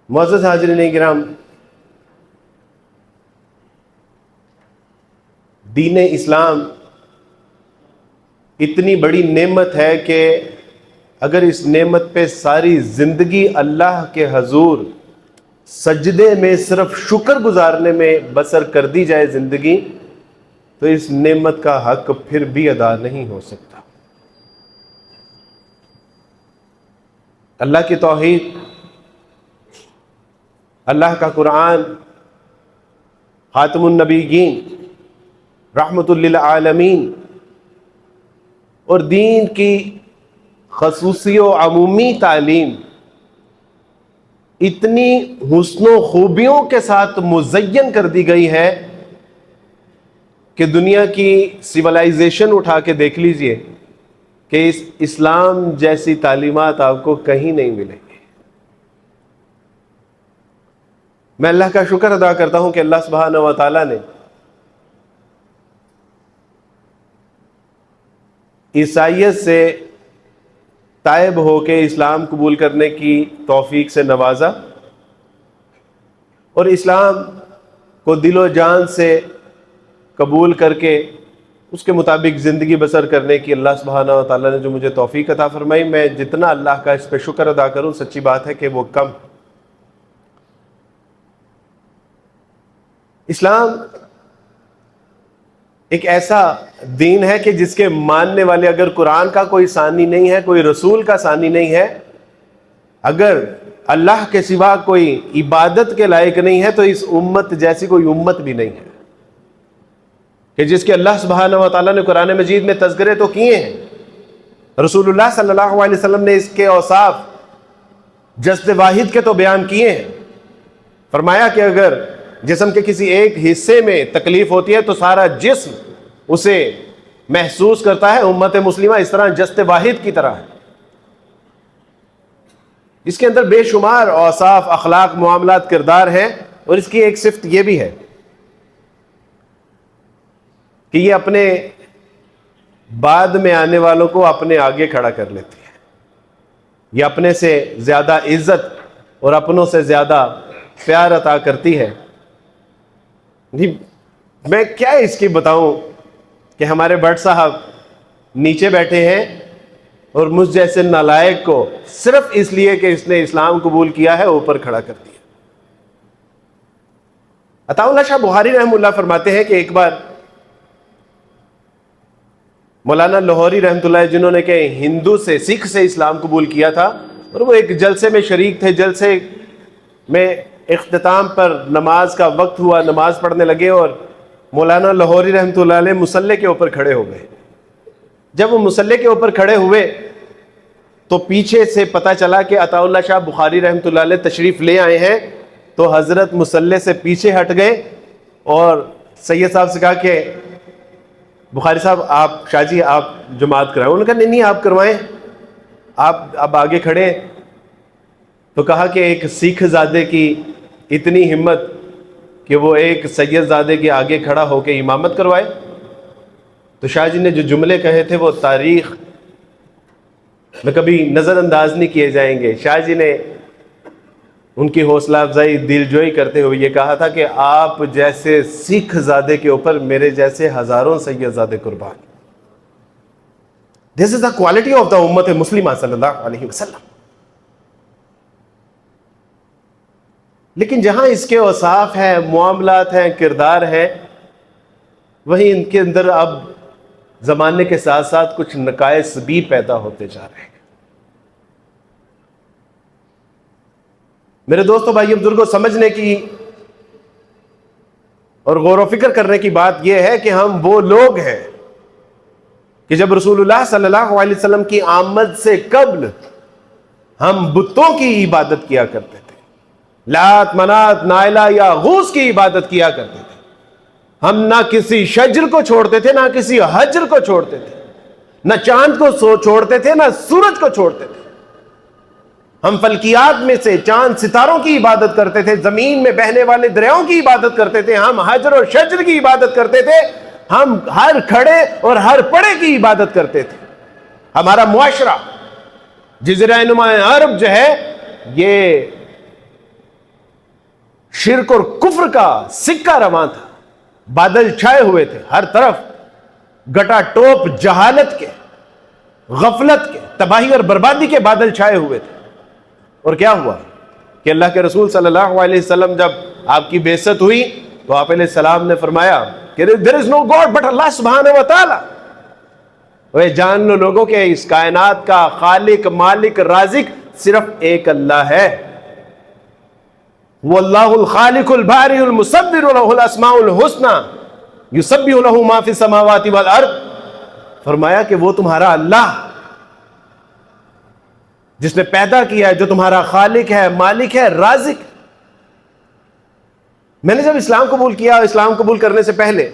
معزز حاضرین کرام، دین اسلام اتنی بڑی نعمت ہے کہ اگر اس نعمت پہ ساری زندگی اللہ کے حضور سجدے میں صرف شکر گزارنے میں بسر کر دی جائے زندگی، تو اس نعمت کا حق پھر بھی ادا نہیں ہو سکتا۔ اللہ کی توحید، اللہ کا قرآن، خاتم النبیین، رحمت للعالمین، اور دین کی خصوصی و عمومی تعلیم اتنی حسن و خوبیوں کے ساتھ مزین کر دی گئی ہے کہ دنیا کی سیولائزیشن اٹھا کے دیکھ لیجئے کہ اس اسلام جیسی تعلیمات آپ کو کہیں نہیں ملیں گی۔ میں اللہ کا شکر ادا کرتا ہوں کہ اللہ سبحانہ و تعالیٰ نے عیسائیت سے تائب ہو کے اسلام قبول کرنے کی توفیق سے نوازا، اور اسلام کو دل و جان سے قبول کر کے اس کے مطابق زندگی بسر کرنے کی اللہ سبحانہ و تعالیٰ نے جو مجھے توفیق عطا فرمائی، میں جتنا اللہ کا اس پہ شکر ادا کروں، سچی بات ہے کہ وہ کم۔ اسلام ایک ایسا دین ہے کہ جس کے ماننے والے، اگر قرآن کا کوئی ثانی نہیں ہے، کوئی رسول کا ثانی نہیں ہے، اگر اللہ کے سوا کوئی عبادت کے لائق نہیں ہے، تو اس امت جیسی کوئی امت بھی نہیں ہے کہ جس کے اللہ سبحانہ و تعالیٰ نے قرآن مجید میں تذکرے تو کیے ہیں، رسول اللہ صلی اللہ علیہ وسلم نے اس کے اوصاف جسد واحد کے تو بیان کیے ہیں۔ فرمایا کہ اگر جسم کے کسی ایک حصے میں تکلیف ہوتی ہے تو سارا جسم اسے محسوس کرتا ہے۔ امت مسلمہ اس طرح جسد واحد کی طرح ہے، اس کے اندر بے شمار اوصاف، اخلاق، معاملات، کردار ہیں، اور اس کی ایک صفت یہ بھی ہے کہ یہ اپنے بعد میں آنے والوں کو اپنے آگے کھڑا کر لیتی ہے۔ یہ اپنے سے زیادہ عزت اور اپنوں سے زیادہ پیار عطا کرتی ہے۔ میں کیا اس کی بتاؤں کہ ہمارے بٹ صاحب نیچے بیٹھے ہیں اور مجھ جیسے نالائق کو صرف اس لیے کہ اس نے اسلام قبول کیا ہے اوپر کھڑا کر دیا۔ عطا اللہ شاہ بخاری رحمہ اللہ فرماتے ہیں کہ ایک بار مولانا لاہوری رحمۃ اللہ، جنہوں نے کہ ہندو سے، سکھ سے اسلام قبول کیا تھا، اور وہ ایک جلسے میں شریک تھے۔ جلسے میں اختتام پر نماز کا وقت ہوا، نماز پڑھنے لگے، اور مولانا لاہوری رحمۃ اللہ علیہ مصلی کے اوپر کھڑے ہو گئے۔ جب وہ مصلی کے اوپر کھڑے ہوئے تو پیچھے سے پتہ چلا کہ عطا اللہ شاہ بخاری رحمۃ اللہ علیہ تشریف لے آئے ہیں، تو حضرت مصلی سے پیچھے ہٹ گئے اور سید صاحب سے کہا کہ بخاری صاحب، آپ شاہ جی آپ جماعت کرائیں۔ انہوں نے کہا نہیں آپ کروائیں، آپ اب آگے کھڑے ہیں۔ تو کہا کہ ایک سکھ زادے کی اتنی ہمت کہ وہ ایک سید زادے کے آگے کھڑا ہو کے امامت کروائے۔ تو شاہ جی نے جو جملے کہے تھے وہ تاریخ میں کبھی نظر انداز نہیں کیے جائیں گے۔ شاہ جی نے ان کی حوصلہ افزائی، دل جوئی کرتے ہوئے یہ کہا تھا کہ آپ جیسے سکھ زادے کے اوپر میرے جیسے ہزاروں سید زادے قربان۔ This is the quality of the امت مسلمہ صلی اللہ علیہ وسلم۔ لیکن جہاں اس کے اوصاف ہیں، معاملات ہیں، کردار ہیں، وہیں ان کے اندر اب زمانے کے ساتھ ساتھ کچھ نقائص بھی پیدا ہوتے جا رہے ہیں۔ میرے دوستوں، بھائیو، بزرگوں، سمجھنے کی اور غور و فکر کرنے کی بات یہ ہے کہ ہم وہ لوگ ہیں کہ جب رسول اللہ صلی اللہ علیہ وسلم کی آمد سے قبل ہم بتوں کی عبادت کیا کرتے تھے، لات، منات، نائلہ یا غوث کی عبادت کیا کرتے تھے۔ ہم نہ کسی شجر کو چھوڑتے تھے، نہ کسی حجر کو چھوڑتے تھے، نہ چاند کو چھوڑتے تھے، نہ سورج کو چھوڑتے تھے۔ ہم فلکیات میں سے چاند ستاروں کی عبادت کرتے تھے، زمین میں بہنے والے دریاؤں کی عبادت کرتے تھے، ہم حجر و شجر کی عبادت کرتے تھے، ہم ہر کھڑے اور ہر پڑے کی عبادت کرتے تھے۔ ہمارا معاشرہ جزیرہ نما عرب جو ہے، یہ شرک اور کفر کا سکہ رواں تھا، بادل چھائے ہوئے تھے ہر طرف، گٹا ٹوپ جہالت کے، غفلت کے، تباہی اور بربادی کے بادل چھائے ہوئے تھے۔ اور کیا ہوا کہ اللہ کے رسول صلی اللہ علیہ وسلم جب آپ کی بعثت ہوئی تو آپ علیہ السلام نے فرمایا کہ there is no God but اللہ سبحانہ و تعالی۔ وہ جان لو لوگوں کہ اس کائنات کا خالق، مالک، رازق صرف ایک اللہ ہے۔ واللہ الخالق البارئ المصور له الاسماء الحسنى یسبح له ما فی السماوات والارض۔ فرمایا کہ وہ تمہارا اللہ جس نے پیدا کیا ہے، جو تمہارا خالق ہے، مالک ہے، رازق۔ میں نے جب اسلام قبول کیا، اسلام قبول کرنے سے پہلے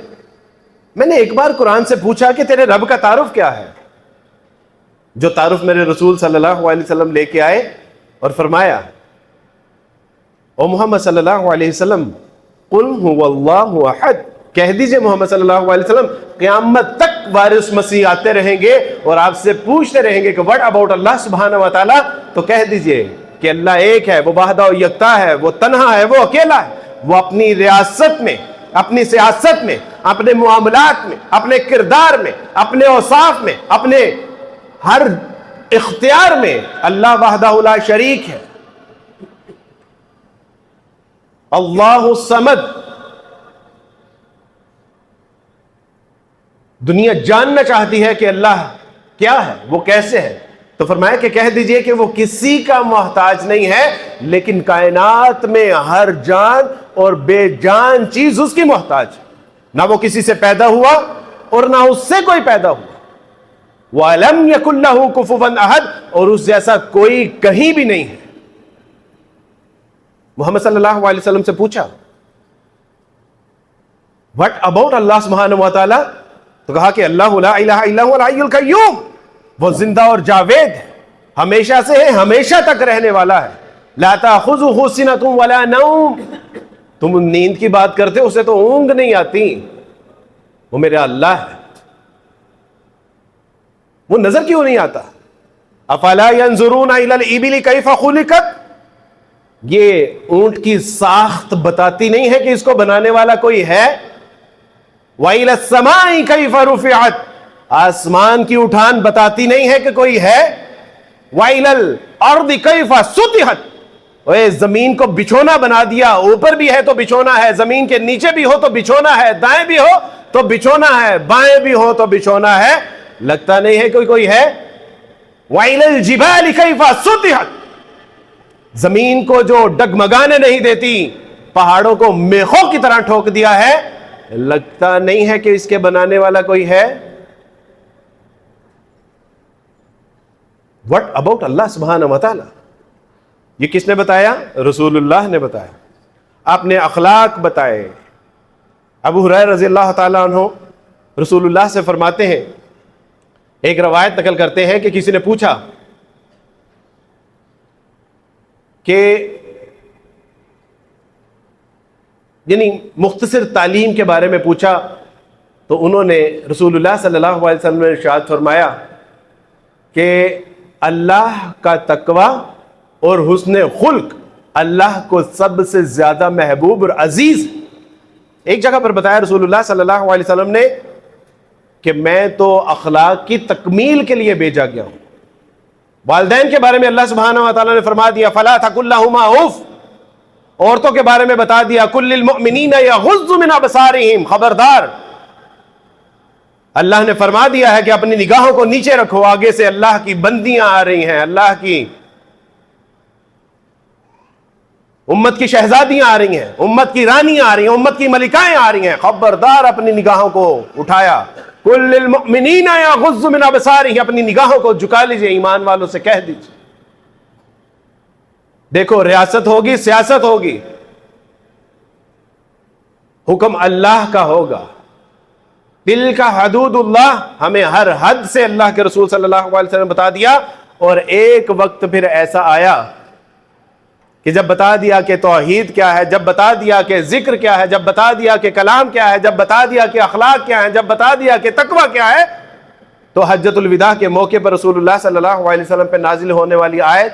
میں نے ایک بار قرآن سے پوچھا کہ تیرے رب کا تعارف کیا ہے؟ جو تعارف میرے رسول صلی اللہ علیہ وسلم لے کے آئے اور فرمایا او محمد صلی اللہ علیہ وسلم قل هو اللہ احد، کہہ دیجئے محمد صلی اللہ علیہ وسلم قیامت تک وارث مسیح آتے رہیں گے اور آپ سے پوچھتے رہیں گے کہ what about اللہ سبحانہ و تعالیٰ، تو کہہ دیجئے کہ اللہ ایک ہے، وہ واحدہ و یکتا ہے، وہ تنہا ہے، وہ اکیلا ہے۔ وہ اپنی ریاست میں، اپنی سیاست میں، اپنے معاملات میں، اپنے کردار میں، اپنے اوصاف میں، اپنے ہر اختیار میں اللہ وحدہ لا شریک ہے۔ اللہ الصمد۔ دنیا جاننا چاہتی ہے کہ اللہ کیا ہے، وہ کیسے ہے، تو فرمایا کہ کہہ دیجئے کہ وہ کسی کا محتاج نہیں ہے، لیکن کائنات میں ہر جان اور بے جان چیز اس کی محتاج ہے۔ نہ وہ کسی سے پیدا ہوا اور نہ اس سے کوئی پیدا ہوا۔ وَلَمْ يَكُنْ لَهُ كُفُوًا أَحَدٌ، اور اس جیسا کوئی کہیں بھی نہیں ہے۔ محمد صلی اللہ علیہ وسلم سے پوچھا what about اللہ سبحانہ و تعالیٰ، تو کہا کہ اللہ لا الہ الا هو الحی القیوم، وہ زندہ اور جاوید ہے، ہمیشہ سے ہے، ہمیشہ تک رہنے والا ہے۔ لا تأخذہ سنۃ ولا نوم، تم نیند کی بات کرتے اسے تو اونگ نہیں آتی، وہ میرا اللہ ہے۔ وہ نظر کیوں نہیں آتا؟ افلا ينظرون الى الابل کیف خلقت، یہ اونٹ کی ساخت بتاتی نہیں ہے کہ اس کو بنانے والا کوئی ہے؟ وَإِلَى السَّمَاءِ كَيْفَ رُفِعَتْ، آسمان کی اٹھان بتاتی نہیں ہے کہ کوئی ہے؟ وَإِلَى الْأَرْضِ كَيْفَ سُطِحَتْ، اے زمین کو بچھونا بنا دیا، اوپر بھی ہے تو بچھونا ہے، زمین کے نیچے بھی ہو تو بچھونا ہے، دائیں بھی ہو تو بچھونا ہے، بائیں بھی ہو تو بچھونا ہے، لگتا نہیں ہے کوئی ہے؟ وَإِلَى الْجِبَالِ كَيْفَ سُطِحَتْ، زمین کو جو ڈگمگانے نہیں دیتی، پہاڑوں کو میخوں کی طرح ٹھوک دیا ہے، لگتا نہیں ہے کہ اس کے بنانے والا کوئی ہے؟ what about اللہ سبحانہ و تعالی، یہ کس نے بتایا؟ رسول اللہ نے بتایا، آپ نے اخلاق بتائے۔ ابو ہریرہ رضی اللہ تعالیٰ عنہ رسول اللہ سے فرماتے ہیں، ایک روایت نقل کرتے ہیں کہ کسی نے پوچھا کہ یعنی مختصر تعلیم کے بارے میں پوچھا، تو انہوں نے رسول اللہ صلی اللہ علیہ وسلم نے ارشاد فرمایا کہ اللہ کا تقوی اور حسن خلق اللہ کو سب سے زیادہ محبوب اور عزیز۔ ایک جگہ پر بتایا رسول اللہ صلی اللہ علیہ وسلم نے کہ میں تو اخلاق کی تکمیل کے لیے بھیجا گیا ہوں۔ والدین کے بارے میں اللہ سبحانہ و تعالیٰ نے فرما دیا فَلَا تَقُل لَهُمَا اُفٍّ، عورتوں کے بارے میں بتا دیا کُلِّ الْمُؤْمِنِينَ يَغُضُّ مِنْ أَبْصَارِهِمْ، خبردار، اللہ نے فرما دیا ہے کہ اپنی نگاہوں کو نیچے رکھو، آگے سے اللہ کی بندیاں آ رہی ہیں، اللہ کی امت کی شہزادیاں آ رہی ہیں، امت کی رانیاں آ رہی ہیں، امت کی ملکائیں آ رہی ہیں، خبردار اپنی نگاہوں کو اٹھایا۔ کُلِّ الْمُؤْمِنِينَ يَغُضُّ مِنْ أَبْصَارِهِمْ، اپنی نگاہوں کو جھکا لیجئے، ایمان والوں سے کہہ دیجئے۔ دیکھو ریاست ہوگی، سیاست ہوگی، حکم اللہ کا ہوگا، تِلْکَ حدود اللہ، ہمیں ہر حد سے اللہ کے رسول صلی اللہ علیہ وسلم بتا دیا۔ اور ایک وقت پھر ایسا آیا کہ جب بتا دیا کہ توحید کیا ہے، جب بتا دیا کہ ذکر کیا ہے، جب بتا دیا کہ کلام کیا ہے، جب بتا دیا کہ اخلاق کیا ہے، جب بتا دیا کہ تقوی کیا ہے، تو حجۃ الوداع کے موقع پر رسول اللہ صلی اللہ علیہ وسلم پہ نازل ہونے والی آیت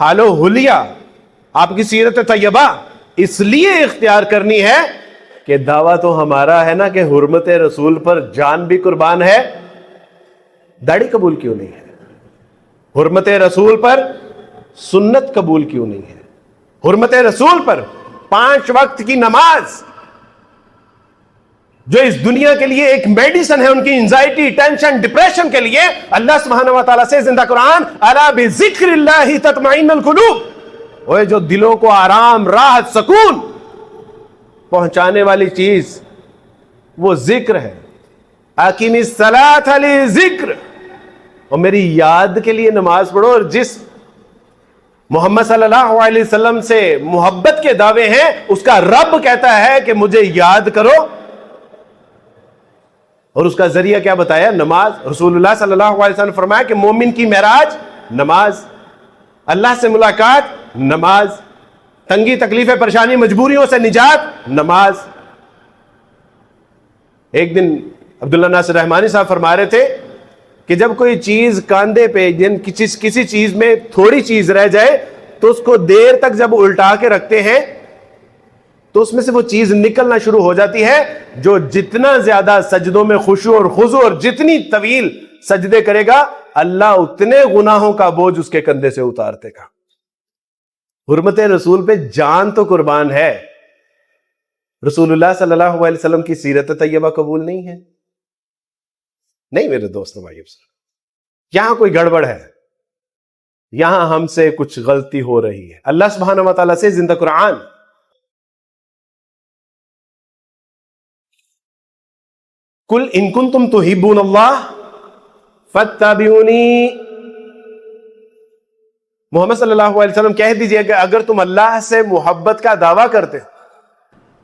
حال و حلیہ، آپ کی سیرت طیبہ اس لیے اختیار کرنی ہے کہ دعویٰ تو ہمارا ہے نا کہ حرمت رسول پر جان بھی قربان ہے، داڑھی قبول کیوں نہیں ہے؟ حرمت رسول پر سنت قبول کیوں نہیں ہے؟ حرمت رسول پر 5 وقت کی نماز جو اس دنیا کے لیے ایک میڈیسن ہے ان کی انزائٹی، ٹینشن، ڈپریشن کے لیے، اللہ سبحانہ و تعالیٰ سے زندہ قرآن الا بذکر اللہ تطمئن القلوب، وہ جو دلوں کو آرام، راحت، سکون پہنچانے والی چیز وہ ذکر ہے۔ اقیم الصلاۃ لذکر، اور میری یاد کے لیے نماز پڑھو۔ اور جس محمد صلی اللہ علیہ وسلم سے محبت کے دعوے ہیں اس کا رب کہتا ہے کہ مجھے یاد کرو، اور اس کا ذریعہ کیا بتایا؟ نماز۔ رسول اللہ صلی اللہ علیہ وسلم نے فرمایا کہ مومن کی معراج نماز، اللہ سے ملاقات نماز، تنگی تکلیفیں پریشانی مجبوریوں سے نجات نماز۔ ایک دن عبداللہ ناصر رحمانی صاحب فرما رہے تھے کہ جب کوئی چیز کاندھے پہ کسی چیز میں تھوڑی چیز رہ جائے تو اس کو دیر تک جب الٹا کے رکھتے ہیں تو اس میں سے وہ چیز نکلنا شروع ہو جاتی ہے۔ جو جتنا زیادہ سجدوں میں خشوع اور خضوع اور جتنی طویل سجدے کرے گا اللہ اتنے گناہوں کا بوجھ اس کے کندھے سے اتارتے گا۔ حرمت رسول پہ جان تو قربان ہے، رسول اللہ صلی اللہ علیہ وسلم کی سیرت طیبہ قبول نہیں ہے؟ نہیں میرے دوستو بھائیو، یہاں کوئی گڑبڑ ہے، یہاں ہم سے کچھ غلطی ہو رہی ہے۔ اللہ سبحانہ و تعالیٰ سے زندہ قرآن قل ان کنتم تحبون اللہ فاتبعونی، محمد صلی اللہ علیہ وسلم کہہ دیجئے کہ اگر تم اللہ سے محبت کا دعویٰ کرتے،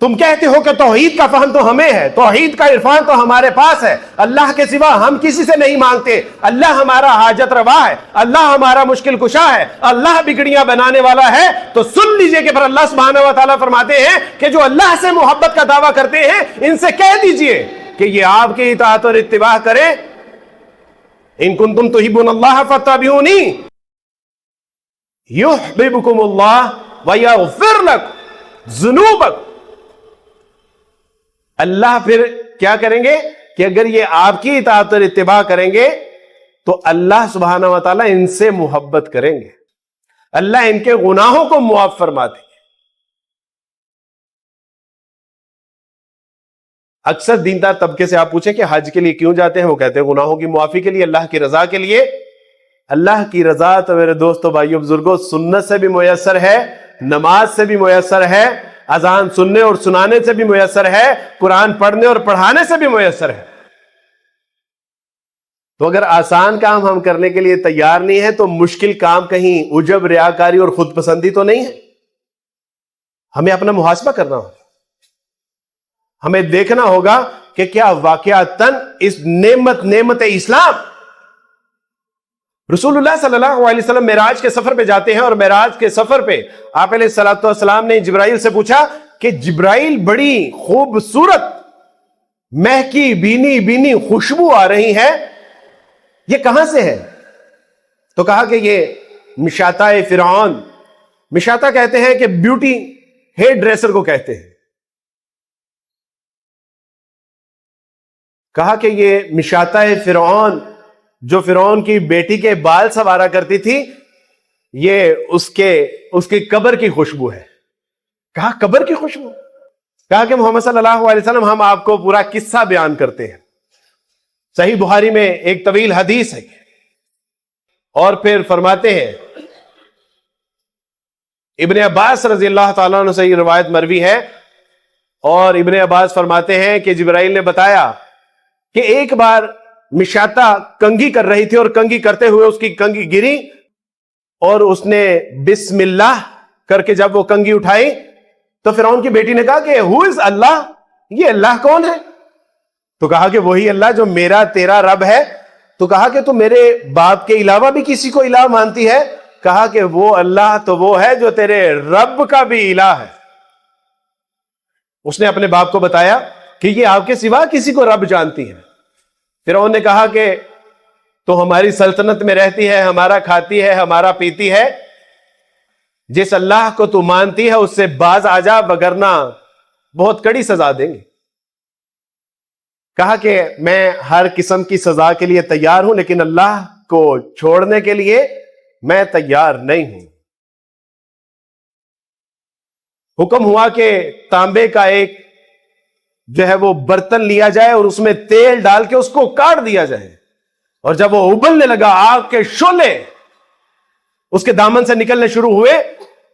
تم کہتے ہو کہ توحید کا فہم تو ہمیں ہے، توحید کا عرفان تو ہمارے پاس ہے، اللہ کے سوا ہم کسی سے نہیں مانگتے، اللہ ہمارا حاجت روا ہے، اللہ ہمارا مشکل کشا ہے، اللہ بگڑیاں بنانے والا ہے، تو سن لیجئے کہ پھر اللہ سبحانہ و تعالیٰ فرماتے ہیں کہ جو اللہ سے محبت کا دعویٰ کرتے ہیں ان سے کہہ دیجئے کہ یہ آپ کی اطاعت اور اتباع کریں۔ ان کنتم تحبون اللہ فاتبعونی یحببکم اللہ ویغفر لکم ذنوبکم۔ اللہ پھر کیا کریں گے کہ اگر یہ آپ کی اطاعت اور اتباع کریں گے تو اللہ سبحانہ و تعالیٰ ان سے محبت کریں گے، اللہ ان کے گناہوں کو معاف فرما دیں گے۔ اکثر دیندار طبقے سے آپ پوچھیں کہ حج کے لیے کیوں جاتے ہیں، وہ کہتے ہیں گناہوں کی معافی کے لیے، اللہ کی رضا کے لیے۔ اللہ کی رضا تو میرے دوستو بھائیو بزرگوں سنت سے بھی میسر ہے، نماز سے بھی میسر ہے، اذان سننے اور سنانے سے بھی میسر ہے، قرآن پڑھنے اور پڑھانے سے بھی میسر ہے۔ تو اگر آسان کام ہم کرنے کے لیے تیار نہیں ہے تو مشکل کام کہیں عجب، ریاکاری اور خود پسندی تو نہیں ہے؟ ہمیں اپنا محاسبہ کرنا ہوگا، ہمیں دیکھنا ہوگا کہ کیا واقعتاً اس نعمت اسلام، رسول اللہ صلی اللہ علیہ وسلم معراج کے سفر پہ جاتے ہیں، اور معراج کے سفر پہ آپ علیہ الصلوۃ والسلام نے جبرائیل سے پوچھا کہ جبرائیل بڑی خوبصورت مہکی بینی خوشبو آ رہی ہے، یہ کہاں سے ہے؟ تو کہا کہ یہ مشاطہ فرعون، مشاطہ کہتے ہیں کہ بیوٹی ہیئر ڈریسر کو کہتے ہیں، کہا کہ یہ مشاطہ فرعون جو فرعون کی بیٹی کے بال سنوارا کرتی تھی، یہ اس کی قبر کی خوشبو ہے۔ کہا قبر کی خوشبو؟ کہا کہ محمد صلی اللہ علیہ وسلم ہم آپ کو پورا قصہ بیان کرتے ہیں، صحیح بخاری میں ایک طویل حدیث ہے، اور پھر فرماتے ہیں ابن عباس رضی اللہ تعالیٰ عنہ سے یہ روایت مروی ہے، اور ابن عباس فرماتے ہیں کہ جبرائیل نے بتایا کہ ایک بار مشاطہ کنگھی کر رہی تھی، اور کنگھی کرتے ہوئے اس کی کنگھی گری، اور اس نے بسم اللہ کر کے جب وہ کنگھی اٹھائی تو فرعون کی بیٹی نے کہا کہ ہو از اللہ، یہ اللہ کون ہے؟ تو کہا کہ وہی اللہ جو میرا تیرا رب ہے۔ تو کہا کہ تو میرے باپ کے علاوہ بھی کسی کو الہ مانتی ہے؟ کہا کہ وہ اللہ تو وہ ہے جو تیرے رب کا بھی الہ ہے۔ اس نے اپنے باپ کو بتایا کہ یہ آپ کے سوا کسی کو رب جانتی ہے۔ فرعون نے کہا کہ تو ہماری سلطنت میں رہتی ہے، ہمارا کھاتی ہے، ہمارا پیتی ہے، جس اللہ کو تو مانتی ہے اس سے باز آ جا، وگرنہ بہت کڑی سزا دیں گے۔ کہا کہ میں ہر قسم کی سزا کے لیے تیار ہوں، لیکن اللہ کو چھوڑنے کے لیے میں تیار نہیں ہوں۔ حکم ہوا کہ تانبے کا ایک جو ہے وہ برتن لیا جائے اور اس میں تیل ڈال کے اس کو کاٹ دیا جائے، اور جب وہ ابلنے لگا، آگ کے شعلے اس کے دامن سے نکلنے شروع ہوئے،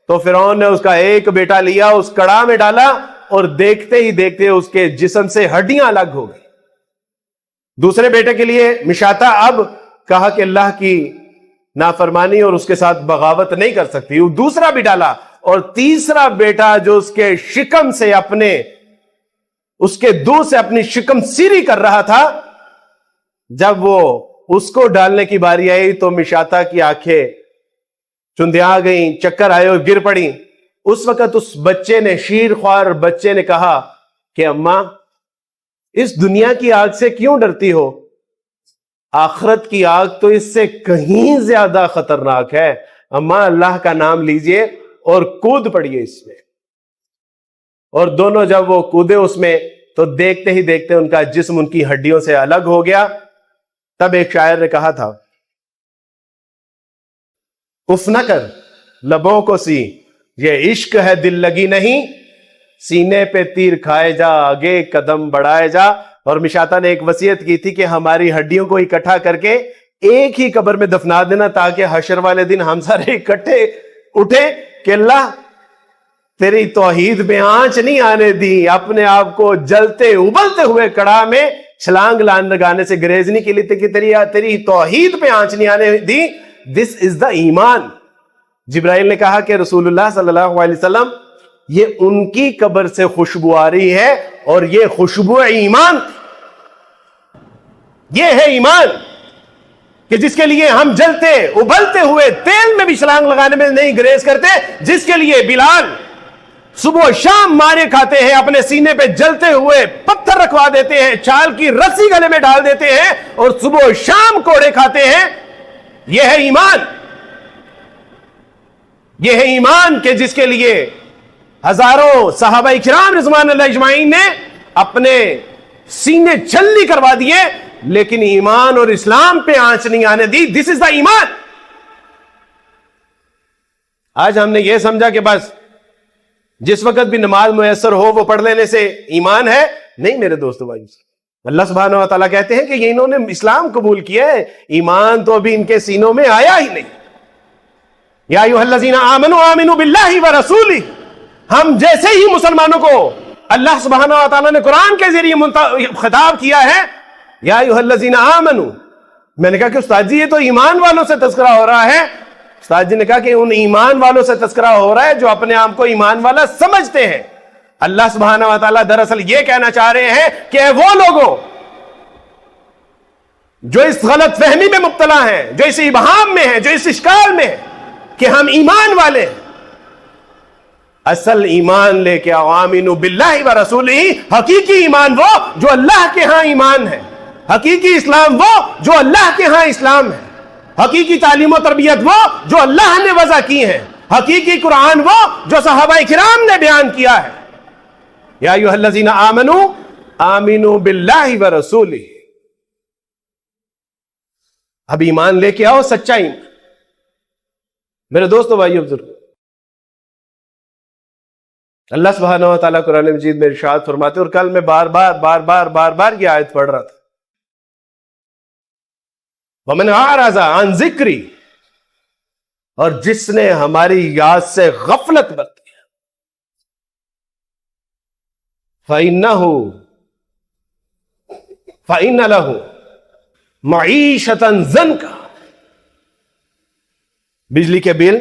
تو فرعون نے اس کا ایک بیٹا لیا، اس کڑاہ میں ڈالا، اور دیکھتے ہی دیکھتے اس کے جسم سے ہڈیاں الگ ہو گئی۔ دوسرے بیٹے کے لیے مشاطہ اب کہا کہ اللہ کی نافرمانی اور اس کے ساتھ بغاوت نہیں کر سکتی، وہ دوسرا بھی ڈالا، اور تیسرا بیٹا جو اس کے شکم سے اس کے دودھ سے اپنی شکم سیری کر رہا تھا، جب وہ اس کو ڈالنے کی باری آئی تو مشاطہ کی آنکھیں چندیا گئیں، چکر آئے اور گر پڑی۔ اس وقت اس بچے نے، شیر خوار بچے نے کہا کہ اماں، اس دنیا کی آگ سے کیوں ڈرتی ہو؟ آخرت کی آگ تو اس سے کہیں زیادہ خطرناک ہے۔ اماں، اللہ کا نام لیجئے اور کود پڑیے اس میں۔ اور دونوں جب وہ کودے اس میں تو دیکھتے ہی دیکھتے ان کا جسم ان کی ہڈیوں سے الگ ہو گیا۔ تب ایک شاعر نے کہا تھا، اف نہ کر لبوں کو سی، یہ عشق ہے دل لگی نہیں، سینے پہ تیر کھائے جا، آگے قدم بڑھائے جا۔ اور مشاطہ نے ایک وصیت کی تھی کہ ہماری ہڈیوں کو اکٹھا کر کے ایک ہی قبر میں دفنا دینا، تاکہ حشر والے دن ہم سارے اکٹھے اٹھے کہ اللہ تیری توحید میں آنچ نہیں آنے دی، اپنے آپ کو جلتے ابلتے ہوئے کڑاہ میں چھلانگ لگانے سے گریزنے کے لیے کہ تیری توحید پہ آنچ نہیں آنے دی۔ دس از دا ایمان۔ جبرائیل نے کہا کہ رسول اللہ صلی اللہ علیہ وسلم، یہ ان کی قبر سے خوشبو آ رہی ہے، اور یہ خوشبو ایمان، یہ ہے ایمان کہ جس کے لیے ہم جلتے ابلتے ہوئے تیل میں بھی چھلانگ لگانے میں نہیں گریز کرتے، جس کے لیے بلال صبح و شام مارے کھاتے ہیں، اپنے سینے پہ جلتے ہوئے پتھر رکھوا دیتے ہیں، چھال کی رسی گلے میں ڈال دیتے ہیں، اور صبح و شام کوڑے کھاتے ہیں۔ یہ ہے ایمان، یہ ہے ایمان کہ جس کے لیے ہزاروں صحابہ کرام رضوان اللہ اجمعین نے اپنے سینے چھلنی کروا دیے، لیکن ایمان اور اسلام پہ آنچ نہیں آنے دی۔ دس از دا ایمان۔ آج ہم نے یہ سمجھا کہ بس جس وقت بھی نماز میسر ہو وہ پڑھ لینے سے ایمان ہے۔ نہیں میرے دوستو بھائی، اللہ سبحانہ و تعالیٰ کہتے ہیں کہ یہ انہوں نے اسلام قبول کیا ہے، ایمان تو ابھی ان کے سینوں میں آیا ہی نہیں۔ یا ایھا الذین آمنوا آمنوا باللہ ورسولہ، ہم جیسے ہی مسلمانوں کو اللہ سبحانہ و تعالیٰ نے قرآن کے ذریعے خطاب کیا ہے، یا ایھا الذین آمنوا، میں نے کہا کہ استاد جی یہ تو ایمان والوں سے تذکرہ ہو رہا ہے۔ استاد جی نے کہا کہ ان ایمان والوں سے تذکرہ ہو رہا ہے جو اپنے آپ کو ایمان والا سمجھتے ہیں۔ اللہ سبحانہ و تعالیٰ دراصل یہ کہنا چاہ رہے ہیں کہ اے وہ لوگوں جو اس غلط فہمی میں مبتلا ہیں، جو اس ابہام میں ہیں، جو اس اشکال میں ہیں کہ ہم ایمان والے ہیں، اصل ایمان لے کے آمنوا باللہ ورسولہ، حقیقی ایمان وہ جو اللہ کے ہاں ایمان ہے، حقیقی اسلام وہ جو اللہ کے ہاں اسلام ہے، حقیقی تعلیم و تربیت وہ جو اللہ نے وضع کی ہے، حقیقی قرآن وہ جو صحابہ کرام نے بیان کیا ہے۔ یا ایھا الذین آمنوا آمنوا باللہ ورسولہ۔ اب ایمان لے کے آؤ، سچا ایمان۔ میرے دوستو بھائیو بزرگ، اللہ سبحانہ و تعالیٰ قرآن مجید میں ارشاد فرماتے، اور کل میں بار بار یہ آیت پڑھ رہا تھا، وَمَنْ أَعْرَضَ عَنْ ذِكْرِي، اور جس نے ہماری یاد سے غفلت برتی فَإِنَّ لَهُ مَعِيشَةً ضَنْكَ، بجلی کے بل،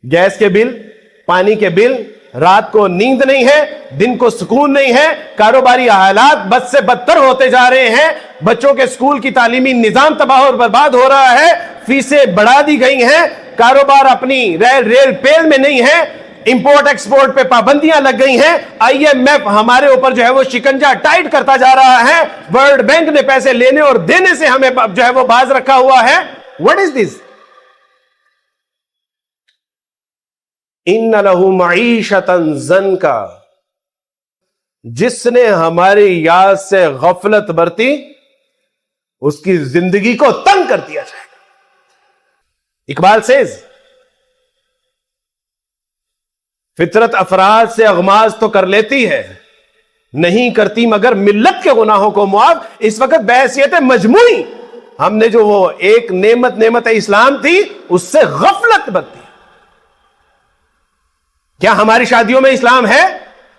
گیس کے بل، پانی کے بل، رات کو نیند نہیں ہے، دن کو سکون نہیں ہے، کاروباری حالات بد سے بدتر ہوتے جا رہے ہیں، بچوں کے سکول کی تعلیمی نظام تباہ اور برباد ہو رہا ہے، فیسیں بڑھا دی گئی ہیں، کاروبار اپنی ریل پیل میں نہیں ہے، امپورٹ ایکسپورٹ پہ پابندیاں لگ گئی ہیں، آئی ایم ایف ہمارے اوپر جو ہے وہ شکنجا ٹائٹ کرتا جا رہا ہے، ورلڈ بینک نے پیسے لینے اور دینے سے ہمیں جو ہے وہ باز رکھا ہوا ہے۔ What is this؟ ان لہو معیشۃ ضنکا، جس نے ہماری یاد سے غفلت برتی اس کی زندگی کو تنگ کر دیا جائے گا۔ اقبال سیز فطرت افراد سے اغماز تو کر لیتی ہے، نہیں کرتی مگر ملت کے گناہوں کو معاف۔ اس وقت بحیثیت مجموعی ہم نے جو وہ ایک نعمت اسلام تھی اس سے غفلت برتی۔ کیا ہماری شادیوں میں اسلام ہے؟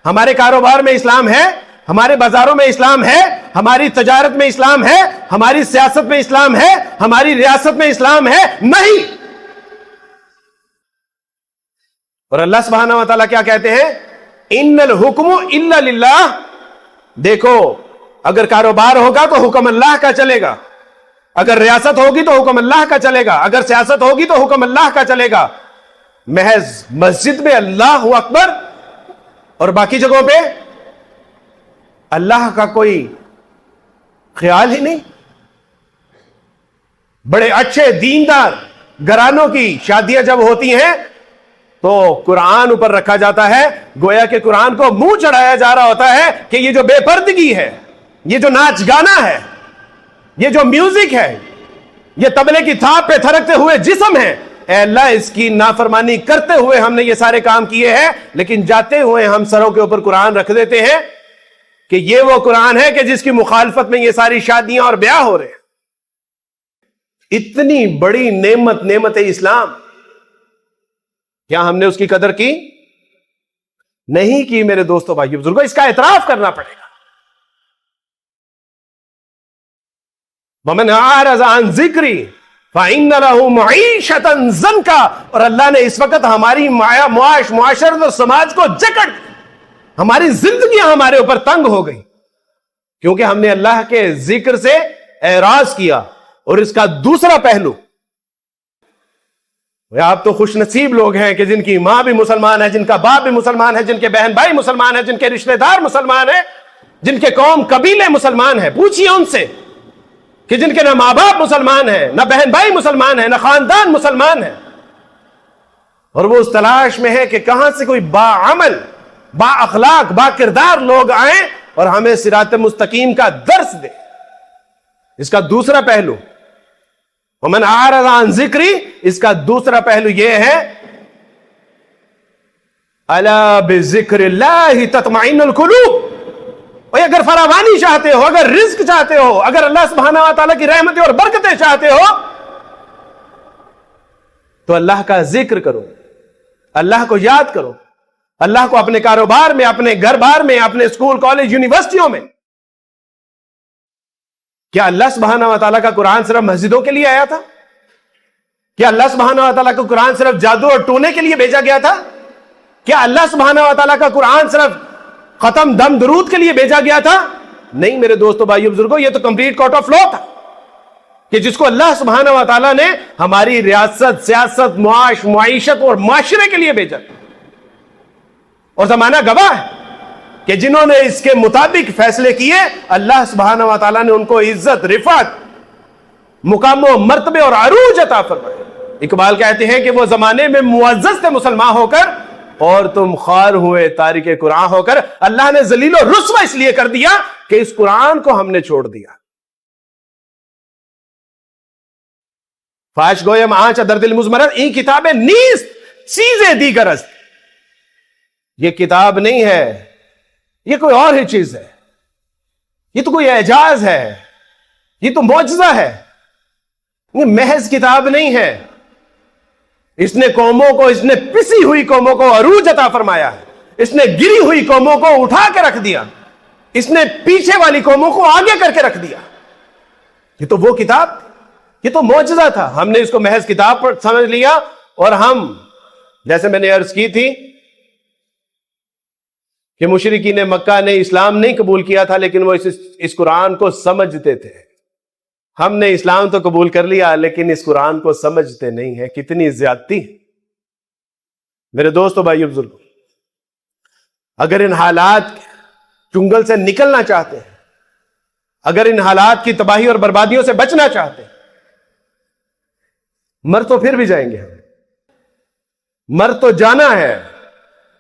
ہمارے کاروبار میں اسلام ہے؟ ہمارے بازاروں میں اسلام ہے؟ ہماری تجارت میں اسلام ہے؟ ہماری سیاست میں اسلام ہے؟ ہماری ریاست میں اسلام ہے؟ نہیں۔ اور اللہ سبحانہ و تعالیٰ کیا کہتے ہیں؟ ان الحکم الا للہ۔ دیکھو، اگر کاروبار ہوگا تو حکم اللہ کا چلے گا، اگر ریاست ہوگی تو حکم اللہ کا چلے گا، اگر سیاست ہوگی تو حکم اللہ کا چلے گا۔ محض مسجد میں اللہ اکبر اور باقی جگہوں پہ اللہ کا کوئی خیال ہی نہیں۔ بڑے اچھے دیندار گھرانوں کی شادیاں جب ہوتی ہیں تو قرآن اوپر رکھا جاتا ہے، گویا کہ قرآن کو منہ چڑھایا جا رہا ہوتا ہے کہ یہ جو بے پردگی ہے، یہ جو ناچ گانا ہے، یہ جو میوزک ہے، یہ طبلے کی تھاپ پہ تھرکتے ہوئے جسم ہے، اے اللہ اس کی نافرمانی کرتے ہوئے ہم نے یہ سارے کام کیے ہیں، لیکن جاتے ہوئے ہم سروں کے اوپر قرآن رکھ دیتے ہیں کہ یہ وہ قرآن ہے کہ جس کی مخالفت میں یہ ساری شادیاں اور بیاہ ہو رہے ہیں۔ اتنی بڑی نعمت اسلام، کیا ہم نے اس کی قدر کی؟ نہیں کی میرے دوستو بھائیو بزرگوں، اس کا اعتراف کرنا پڑے گا۔ وَمَنْ أَعْرَضَ عَنْ ذِكْرِي فَإِنَّ لَهُ مَعِيشَةً ضَنْكَا، اور اللہ نے اس وقت ہماری معاشرت اور سماج کو جکڑ دی، ہماری زندگیاں ہمارے اوپر تنگ ہو گئی، کیونکہ ہم نے اللہ کے ذکر سے اعراض کیا۔ اور اس کا دوسرا پہلو، آپ تو خوش نصیب لوگ ہیں کہ جن کی ماں بھی مسلمان ہے، جن کا باپ بھی مسلمان ہے، جن کے بہن بھائی مسلمان ہیں، جن کے رشتہ دار مسلمان ہیں، جن کے قوم قبیلے مسلمان ہیں۔ پوچھئے ان سے کہ جن کے نہ ماں باپ مسلمان ہیں، نہ بہن بھائی مسلمان ہیں، نہ خاندان مسلمان ہیں، اور وہ اس تلاش میں ہے کہ کہاں سے کوئی با عمل، با اخلاق، با کردار لوگ آئیں اور ہمیں صراط مستقیم کا درس دیں۔ اس کا دوسرا پہلو، وَمَنْ أَعْرَضَ عَنْ ذِكْرِي، اس کا دوسرا پہلو یہ ہے أَلَا بِذِكْرِ اللَّهِ تَطْمَئِنُّ الْقُلُوبُ۔ اور اگر فراوانی چاہتے ہو، اگر رزق چاہتے ہو، اگر اللہ سبحانہ و تعالیٰ کی رحمتیں اور برکتیں چاہتے ہو، تو اللہ کا ذکر کرو، اللہ کو یاد کرو، اللہ کو اپنے کاروبار میں، اپنے گھر بار میں، اپنے اسکول کالج یونیورسٹیوں میں۔ کیا اللہ سبحانہ و تعالیٰ کا قرآن صرف مسجدوں کے لیے آیا تھا؟ کیا اللہ سبحانہ و تعالیٰ کا قرآن صرف جادو اور ٹونے کے لیے بھیجا گیا تھا؟ کیا اللہ سبحانہ و تعالیٰ کا قرآن صرف ختم دم درود کے لیے بھیجا گیا تھا؟ نہیں میرے دوستو بھائیو بزرگوں، یہ تو کمپلیٹ کورٹ آف لا تھا کہ جس کو اللہ سبحانہ و تعالیٰ نے ہماری ریاست، سیاست، معیشت اور معاشرے کے لیے بھیجا، اور زمانہ گواہ ہے کہ جنہوں نے اس کے مطابق فیصلے کیے، اللہ سبحانہ و تعالیٰ نے ان کو عزت، رفعت، مقام و مرتبے اور عروج عطا فرمائے۔ اقبال کہتے ہیں کہ وہ زمانے میں معزز تھے مسلمان ہو کر، اور تم خوار ہوئے تارک قرآن ہو کر۔ اللہ نے ذلیل و رسوا اس لیے کر دیا کہ اس قرآن کو ہم نے چھوڑ دیا۔ فاش گویم آنچ در دل مزمرت، این کتابیں نیست چیزیں دیگر است۔ یہ کتاب نہیں ہے، یہ کوئی اور ہی چیز ہے، یہ تو کوئی اعجاز ہے، یہ تو معجزہ ہے، یہ محض کتاب نہیں ہے۔ اس نے قوموں کو، اس نے پسی ہوئی قوموں کو عروج عطا فرمایا ہے، اس نے گری ہوئی قوموں کو اٹھا کے رکھ دیا، اس نے پیچھے والی قوموں کو آگے کر کے رکھ دیا۔ یہ تو وہ کتاب، یہ تو معجزہ تھا۔ ہم نے اس کو محض کتاب پر سمجھ لیا، اور ہم، جیسے میں نے عرض کی تھی کہ مشرکین مکہ نے اسلام نہیں قبول کیا تھا، لیکن وہ اس قرآن کو سمجھتے تھے۔ ہم نے اسلام تو قبول کر لیا لیکن اس قرآن کو سمجھتے نہیں ہیں۔ کتنی زیادتی ہے میرے دوستو بھائیو بزرگوں۔ اگر ان حالات چنگل سے نکلنا چاہتے ہیں، اگر ان حالات کی تباہی اور بربادیوں سے بچنا چاہتے ہیں، مر تو پھر بھی جائیں گے ہم، مر تو جانا ہے.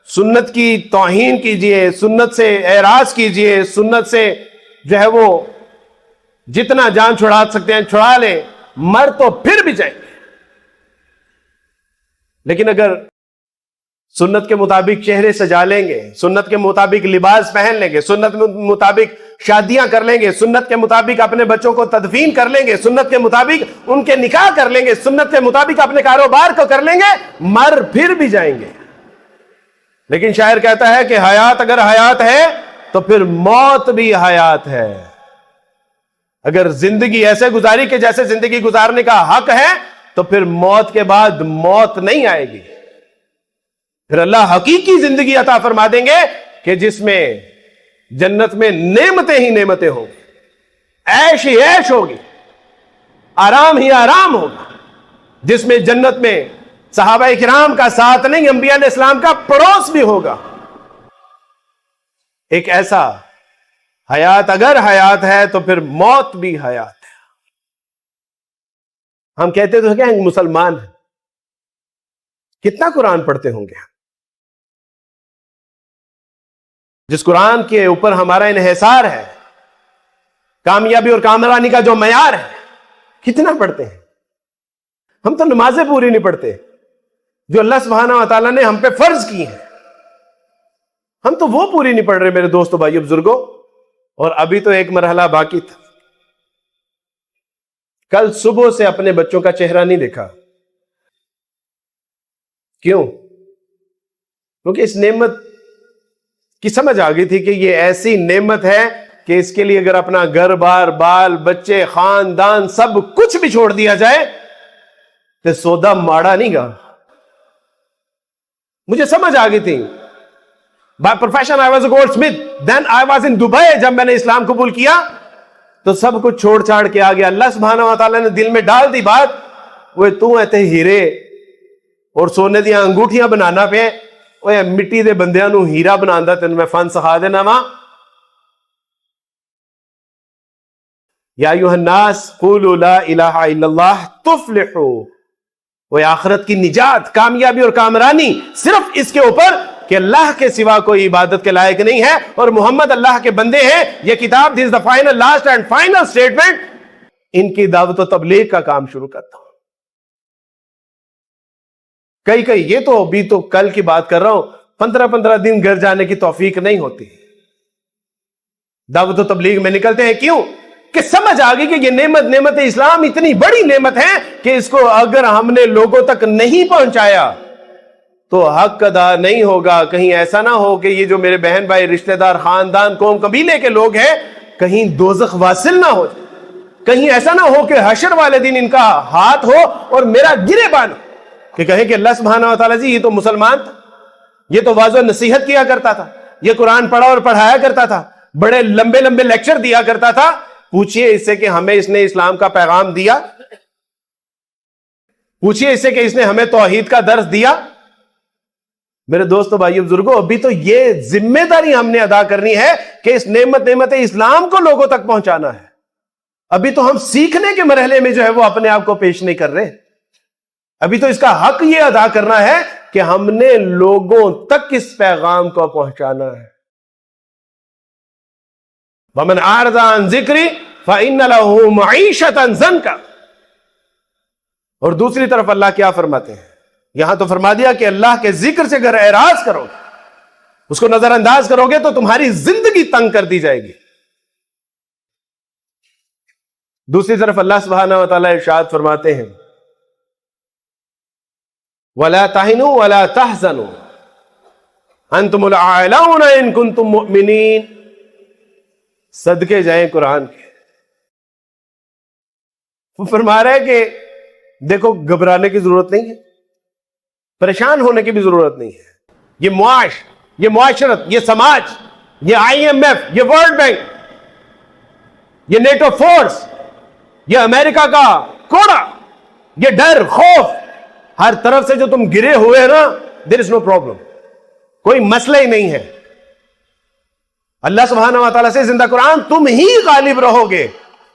سنت کی توہین کیجئے, سنت سے اعراض کیجئے, سنت سے جو ہے وہ جتنا جان چھڑا سکتے ہیں چھڑا لیں, مر تو پھر بھی جائیں گے. لیکن اگر سنت کے مطابق چہرے سجا لیں گے, سنت کے مطابق لباس پہن لیں گے, سنت کے مطابق شادیاں کر لیں گے, سنت کے مطابق اپنے بچوں کو تدفین کر لیں گے, سنت کے مطابق ان کے نکاح کر لیں گے, سنت کے مطابق اپنے کاروبار کو کر لیں گے, مر پھر بھی جائیں گے. لیکن شاعر کہتا ہے کہ حیات اگر حیات ہے تو پھر موت بھی حیات ہے. اگر زندگی ایسے گزاری کہ جیسے زندگی گزارنے کا حق ہے تو پھر موت کے بعد موت نہیں آئے گی. پھر اللہ حقیقی زندگی عطا فرما دیں گے کہ جس میں جنت میں نعمتیں ہی نعمتیں ہوں گی, عیش ہی عیش ہوگی, آرام ہی آرام ہوگا, جس میں جنت میں صحابہ کرام کا ساتھ نہیں, انبیاء علیہ السلام کا پڑوس بھی ہوگا. ایک ایسا حیات اگر حیات ہے تو پھر موت بھی حیات ہے. ہم کہتے تو کیا ہیں مسلمان ہیں, کتنا قرآن پڑھتے ہوں گے. جس قرآن کے اوپر ہمارا انحصار ہے, کامیابی اور کامرانی کا جو معیار ہے, کتنا پڑھتے ہیں. ہم تو نمازیں پوری نہیں پڑھتے جو اللہ سبحانہ و تعالیٰ نے ہم پہ فرض کی ہیں, ہم تو وہ پوری نہیں پڑھ رہے میرے دوستو بھائیو بزرگوں. اور ابھی تو ایک مرحلہ باقی تھا. کل صبح سے اپنے بچوں کا چہرہ نہیں دیکھا. کیوں؟ کیونکہ اس نعمت کی سمجھ آ گئی تھی کہ یہ ایسی نعمت ہے کہ اس کے لیے اگر اپنا گھر بار, بال بچے, خاندان سب کچھ بھی چھوڑ دیا جائے تو سودا ماڑا نہیں گا. مجھے سمجھ آ گئی تھی. By profession I was a goldsmith. Then I was in Dubai. جب میں نے اسلام قبول کیا تو سب کچھ چھوڑ چھاڑ کے آ گیا. اللہ سبحانہ و تعالیٰ نے دل میں ڈال دی بات, وہ تو ایتے ہیرے اور سونے دیا انگوٹھیاں بنانا پہ, وہ مٹی دے بندیاں نو ہیرا بنانا, تین میں فن سکھا دینا وا. یا ایھا الناس قولوا لا الہ الا اللہ تفلحوا. وہ آخرت کی نجات, کامیابی اور کامرانی صرف اس کے اوپر کہ اللہ کے سوا کوئی عبادت کے لائق نہیں ہے اور محمد اللہ کے بندے ہیں. یہ کتاب دس دا final last and final statement. ان کی دعوت و تبلیغ کا کام شروع کرتا ہوں. کئی یہ تو ابھی تو کل کی بات کر رہا ہوں, 15 دن گھر جانے کی توفیق نہیں ہوتی. دعوت و تبلیغ میں نکلتے ہیں. کیوں؟ کہ سمجھ آ گئی کہ یہ نعمت اسلام اتنی بڑی نعمت ہے کہ اس کو اگر ہم نے لوگوں تک نہیں پہنچایا تو حق ادا نہیں ہوگا. کہیں ایسا نہ ہو کہ یہ جو میرے بہن بھائی رشتہ دار خاندان قوم قبیلے کے لوگ ہیں کہیں دوزخ واصل نہ ہو جائے. کہیں ایسا نہ ہو کہ حشر والے دن ان کا ہاتھ ہو اور میرا گرے بان, کہ کہیں کہ اللہ سبحانہ و تعالیٰ جی یہ تو مسلمان تھا, یہ تو واضح نصیحت کیا کرتا تھا, یہ قرآن پڑھا اور پڑھایا کرتا تھا, بڑے لمبے لمبے لیکچر دیا کرتا تھا. پوچھئے اس سے کہ ہمیں اس نے اسلام کا پیغام دیا؟ پوچھئے اس سے کہ اس نے ہمیں توحید کا درس دیا؟ میرے دوستو بھائیو بزرگوں, ابھی تو یہ ذمہ داری ہم نے ادا کرنی ہے کہ اس نعمت اسلام کو لوگوں تک پہنچانا ہے. ابھی تو ہم سیکھنے کے مرحلے میں جو ہے وہ اپنے آپ کو پیش نہیں کر رہے. ابھی تو اس کا حق یہ ادا کرنا ہے کہ ہم نے لوگوں تک اس پیغام کو پہنچانا ہے. وَمَنْ أَعْرَضَ عَنْ ذِكْرِي فَإِنَّ لَهُ مَعِيشَةً ضَنْكَ. اور دوسری طرف اللہ کیا فرماتے ہیں؟ یہاں تو فرما دیا کہ اللہ کے ذکر سے اگر اعراض کرو گے, اس کو نظر انداز کرو گے تو تمہاری زندگی تنگ کر دی جائے گی. دوسری طرف اللہ سبحانہ و تعالیٰ ارشاد فرماتے ہیں وَلَا تَهِنُوا وَلَا تَحْزَنُوا أَنْتُمُ الْأَعْلَوْنَ إِن كُنتُم مُؤْمِنِينَ. صدقے جائیں قرآن کے. وہ فرما رہے کہ دیکھو گھبرانے کی ضرورت نہیں ہے, پریشان ہونے کی بھی ضرورت نہیں ہے. یہ معاشرت, یہ سماج, یہ IMF, یہ ورلڈ بینک, یہ نیٹو فورس, یہ امریکہ کا کوڑا, یہ ڈر خوف, ہر طرف سے جو تم گرے ہوئے ہیں نا, there is no problem. کوئی مسئلہ ہی نہیں ہے. اللہ سبحانہ و تعالیٰ سے زندہ قرآن تم ہی غالب رہو گے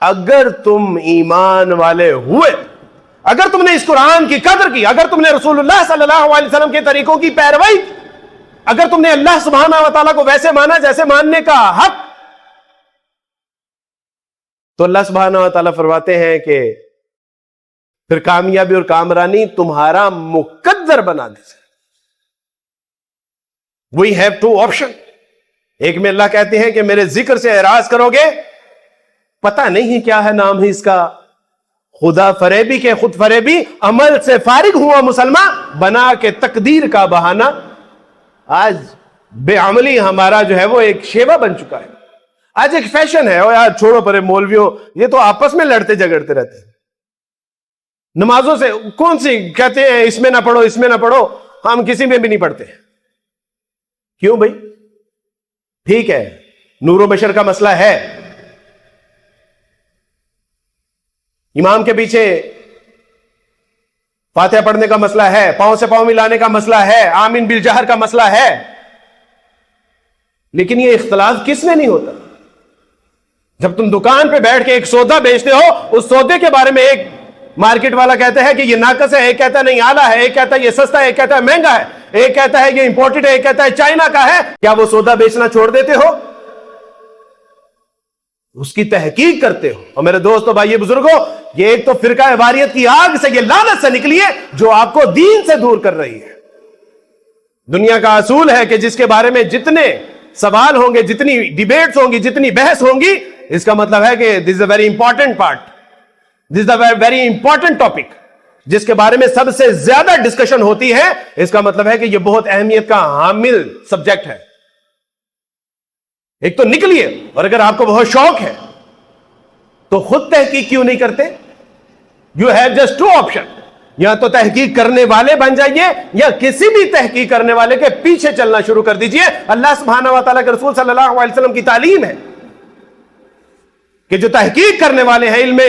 اگر تم ایمان والے ہوئے, اگر تم نے اس قرآن کی قدر کی، اگر تم نے رسول اللہ صلی اللہ علیہ وسلم کے طریقوں کی پیروی، اگر تم نے اللہ سبحانہ و تعالیٰ کو ویسے مانا جیسے ماننے کا حق، تو اللہ سبحانہ و تعالیٰ فرماتے ہیں کہ پھر کامیابی اور کامرانی تمہارا مقدر بنا دے۔ We have two option۔ ایک میں اللہ کہتے ہیں کہ میرے ذکر سے اعراض کرو گے، پتہ نہیں کیا ہے نام ہے اس کا، خدا فریبی کے خود فریبی، عمل سے فارغ ہوا مسلمان بنا کے تقدیر کا بہانہ۔ آج بے عملی ہمارا جو ہے وہ ایک شیوا بن چکا ہے، آج ایک فیشن ہے۔ اور یار چھوڑو پرے مولویوں، یہ تو آپس میں لڑتے جھگڑتے رہتے ہیں۔ نمازوں سے کون سی کہتے ہیں اس میں نہ پڑھو اس میں نہ پڑھو، ہم کسی میں بھی نہیں پڑھتے۔ کیوں بھائی؟ ٹھیک ہے نور و بشر کا مسئلہ ہے، امام کے پیچھے فاتحہ پڑھنے کا مسئلہ ہے، پاؤں سے پاؤں ملانے کا مسئلہ ہے، آمین بالجہر کا مسئلہ ہے، لیکن یہ اختلاف کس میں نہیں ہوتا؟ جب تم دکان پہ بیٹھ کے ایک سودا بیچتے ہو، اس سودے کے بارے میں ایک مارکیٹ والا کہتا ہے کہ یہ ناقص ہے، ایک کہتا ہے نہیں اعلیٰ ہے، ایک کہتا ہے یہ سستا ہے، ایک کہتا ہے مہنگا ہے، ایک کہتا ہے یہ امپورٹڈ ہے، ایک کہتا ہے چائنا کا ہے، کیا وہ سودا بیچنا چھوڑ دیتے ہو؟ اس کی تحقیق کرتے ہو۔ اور میرے دوستو بھائی بزرگوں، یہ ایک تو فرقہ واریت کی آگ سے، یہ لعنت سے نکلی ہے جو آپ کو دین سے دور کر رہی ہے۔ دنیا کا اصول ہے کہ جس کے بارے میں جتنے سوال ہوں گے، جتنی ڈیبیٹس ہوں گی، جتنی بحث ہوں گی، اس کا مطلب ہے کہ this is a very important part, this is a very important topic, جس کے بارے میں سب سے زیادہ ڈسکشن ہوتی ہے، اس کا مطلب ہے کہ یہ بہت اہمیت کا حامل سبجیکٹ ہے۔ ایک تو نکلیے، اور اگر آپ کو بہت شوق ہے تو خود تحقیق کیوں نہیں کرتے؟ You have just two option, یا تو تحقیق کرنے والے بن جائیے، یا کسی بھی تحقیق کرنے والے کے پیچھے چلنا شروع کر دیجئے۔ اللہ سبحانہ و تعالیٰ کے رسول صلی اللہ علیہ وسلم کی تعلیم ہے کہ جو تحقیق کرنے والے ہیں، علم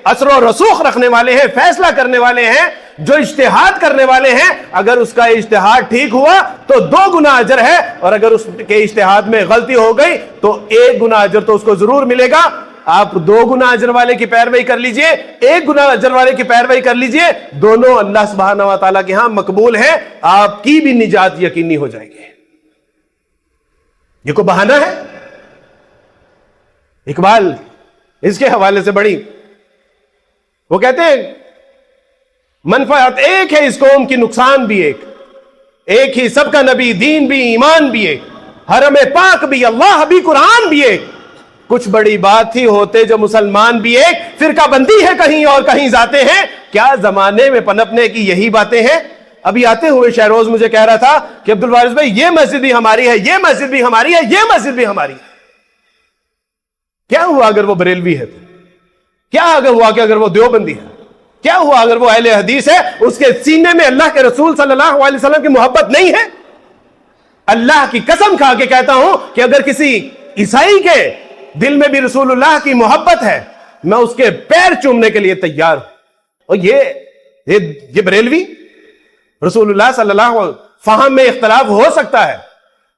اثر و رسوخ رکھنے والے ہیں، فیصلہ کرنے والے ہیں، جو اجتہاد کرنے والے ہیں، اگر اس کا اجتہاد ٹھیک ہوا تو 2 گنا اجر ہے، اور اگر اس کے اجتہاد میں غلطی ہو گئی تو 1 گنا اجر تو اس کو ضرور ملے گا۔ آپ 2 گنا اجر والے کی پیروی کر لیجئے، 1 گنا اجر والے کی پیروی کر لیجئے، دونوں اللہ سبحانہ و تعالیٰ کے ہاں مقبول ہیں، آپ کی بھی نجات یقینی ہو جائے گی۔ یہ کوئی بہانہ ہے؟ اقبال اس کے حوالے سے بڑی وہ کہتے ہیں منفعت ایک ہے اس قوم کی، نقصان بھی ایک ہی سب کا نبی، دین بھی، ایمان بھی ایک، حرم پاک بھی، اللہ بھی، قرآن بھی ایک، کچھ بڑی بات ہی ہوتے جو مسلمان بھی ایک، فرقہ بندی ہے کہیں اور کہیں ذاتے ہیں، کیا زمانے میں پنپنے کی یہی باتیں ہیں؟ ابھی آتے ہوئے شہروز مجھے کہہ رہا تھا کہ عبدالوارث بھائی یہ مسجد بھی ہماری ہے، یہ مسجد بھی ہماری ہے، یہ مسجد بھی ہماری ہے۔ کیا ہوا اگر وہ بریلوی ہے تو؟ کیا اگر ہوا کہ اگر وہ دیوبندی ہے؟ کیا ہوا اگر وہ اہل حدیث ہے؟ اس کے سینے میں اللہ کے رسول صلی اللہ علیہ وسلم کی محبت نہیں ہے؟ اللہ کی قسم کھا کے کہتا ہوں کہ اگر کسی عیسائی کے دل میں بھی رسول اللہ کی محبت ہے، میں اس کے پیر چومنے کے لیے تیار ہوں۔ اور یہ بریلوی رسول اللہ صلی اللہ علیہ وسلم، فہم میں اختلاف ہو سکتا ہے،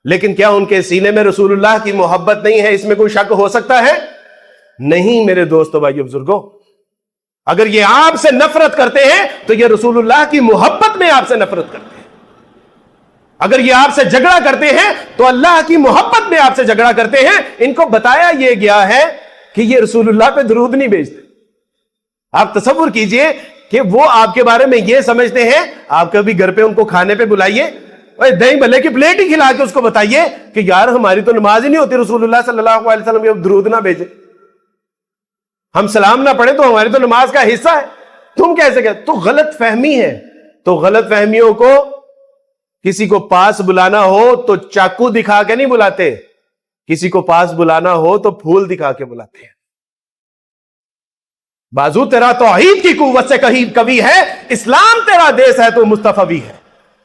لیکن کیا ان کے سینے میں رسول اللہ کی محبت نہیں ہے؟ اس میں کوئی شک ہو سکتا ہے؟ نہیں میرے دوستو بھائیو بزرگوں، اگر یہ آپ سے نفرت کرتے ہیں تو یہ رسول اللہ کی محبت میں آپ سے نفرت کرتے ہیں۔ اگر یہ آپ سے جھگڑا کرتے ہیں تو اللہ کی محبت میں آپ سے جھگڑا کرتے ہیں۔ ان کو بتایا یہ گیا ہے کہ یہ رسول اللہ پہ درود نہیں بھیجتے۔ آپ تصور کیجئے کہ وہ آپ کے بارے میں یہ سمجھتے ہیں، آپ کبھی گھر پہ ان کو کھانے پہ بلائیے، دہی بھلے کی پلیٹ ہی کھلا کے اس کو بتائیے کہ یار ہماری تو نماز ہی نہیں ہوتی رسول اللہ صلی اللہ علیہ وسلم کے درود نہ بھیجے، ہم سلام نہ پڑھیں تو ہماری تو نماز کا حصہ ہے، تم کیسے کہتے؟ تو غلط فہمی ہے۔ تو غلط فہمیوں کو کسی کو پاس بلانا ہو تو چاقو دکھا کے نہیں بلاتے، کسی کو پاس بلانا ہو تو پھول دکھا کے بلاتے ہیں۔ بازو تیرا توحید کی قوت سے کبھی ہے، اسلام تیرا دیس ہے تو مصطفی ہے۔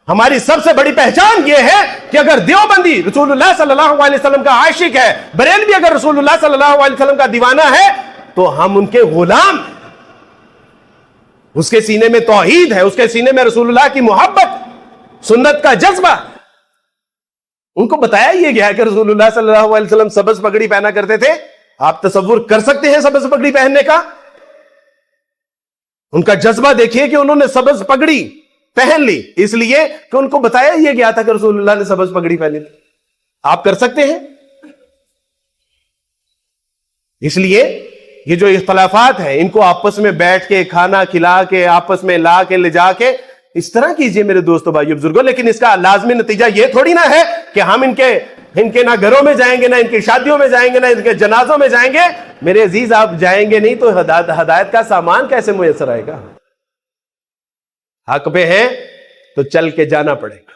ہماری سب سے بڑی پہچان یہ ہے کہ اگر دیوبندی رسول اللہ صلی اللہ علیہ وسلم کا عاشق ہے، بریلوی اگر رسول اللہ صلی اللہ علیہ وسلم کا دیوانہ ہے، تو ہم ان کے غلام، اس کے سینے میں توحید ہے، اس کے سینے میں رسول اللہ کی محبت، سنت کا جذبہ۔ ان کو بتایا یہ گیا ہے کہ رسول اللہ صلی اللہ علیہ وسلم سبز پگڑی پہنا کرتے تھے۔ آپ تصور کر سکتے ہیں سبز پگڑی پہننے کا؟ ان کا جذبہ دیکھیے کہ انہوں نے سبز پگڑی پہن لی، اس لیے کہ ان کو بتایا یہ گیا تھا کہ رسول اللہ نے سبز پگڑی پہنی تھی۔ آپ کر سکتے ہیں؟ اس لیے یہ جو اختلافات ہیں ان کو آپس میں بیٹھ کے کھانا کھلا کے آپس میں لا کے لے جا کے اس طرح کیجئے میرے دوستو بھائیو بزرگوں۔ لیکن اس کا لازمی نتیجہ یہ تھوڑی نہ ہے کہ ہم ان کے نہ گھروں میں جائیں گے، نہ ان کی شادیوں میں جائیں گے، نہ ان کے جنازوں میں جائیں گے۔ میرے عزیز آپ جائیں گے نہیں تو ہدایت کا سامان کیسے میسر آئے گا؟ حق پہ ہیں تو چل کے جانا پڑے گا۔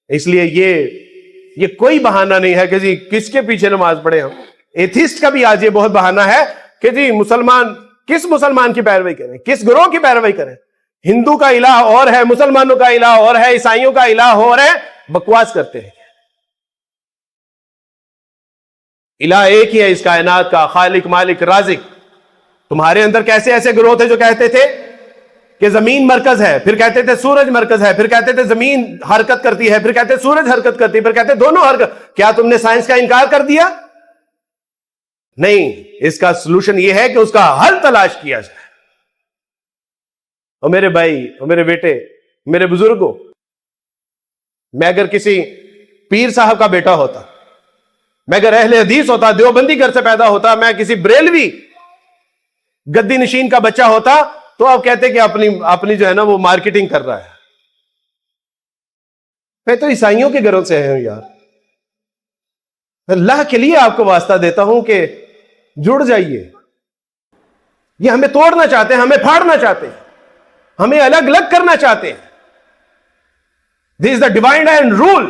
اس لیے یہ کوئی بہانہ نہیں ہے کہ جی کس کے پیچھے نماز پڑھے ہم۔ ایتھیسٹ کا بھی آج یہ بہت بہانہ ہے کہ جی کس مسلمان کی پیروی کریں، کس گروہ کی پیروی کریں۔ ہندو کا الہ اور ہے، مسلمانوں کا الہ اور ہے، عیسائیوں کا الہ اور ہے، بکواس کرتے ہیں۔ الہ ایک ہی ہے اس کائنات کا، خالق مالک رازق۔ تمہارے اندر کیسے ایسے گروہ تھے جو کہتے تھے کہ زمین مرکز ہے، پھر کہتے تھے سورج مرکز ہے، پھر کہتے تھے زمین حرکت کرتی ہے، پھر کہتے سورج حرکت کرتی ہے، پھر کہتے دونوں حرکت۔ کیا تم نے سائنس کا انکار کر دیا؟ نہیں، اس کا سلوشن یہ ہے کہ اس کا حل تلاش کیا جائے۔ اور میرے بھائی اور میرے بیٹے، میرے بزرگوں، میں اگر کسی پیر صاحب کا بیٹا ہوتا، میں اگر اہل حدیث ہوتا، دیوبندی گھر سے پیدا ہوتا، میں کسی بریلوی گدی نشین کا بچہ ہوتا، تو آپ کہتے کہ اپنی جو ہے نا وہ مارکیٹنگ کر رہا ہے۔ میں تو عیسائیوں کے گھروں سے ہوں یار۔ اللہ کے لیے آپ کو واسطہ دیتا ہوں کہ جڑ جائیے۔ یہ ہمیں توڑنا چاہتے ہیں، ہمیں پھاڑنا چاہتے ہیں، ہمیں الگ الگ کرنا چاہتے ہیں۔ This is the divine and rule۔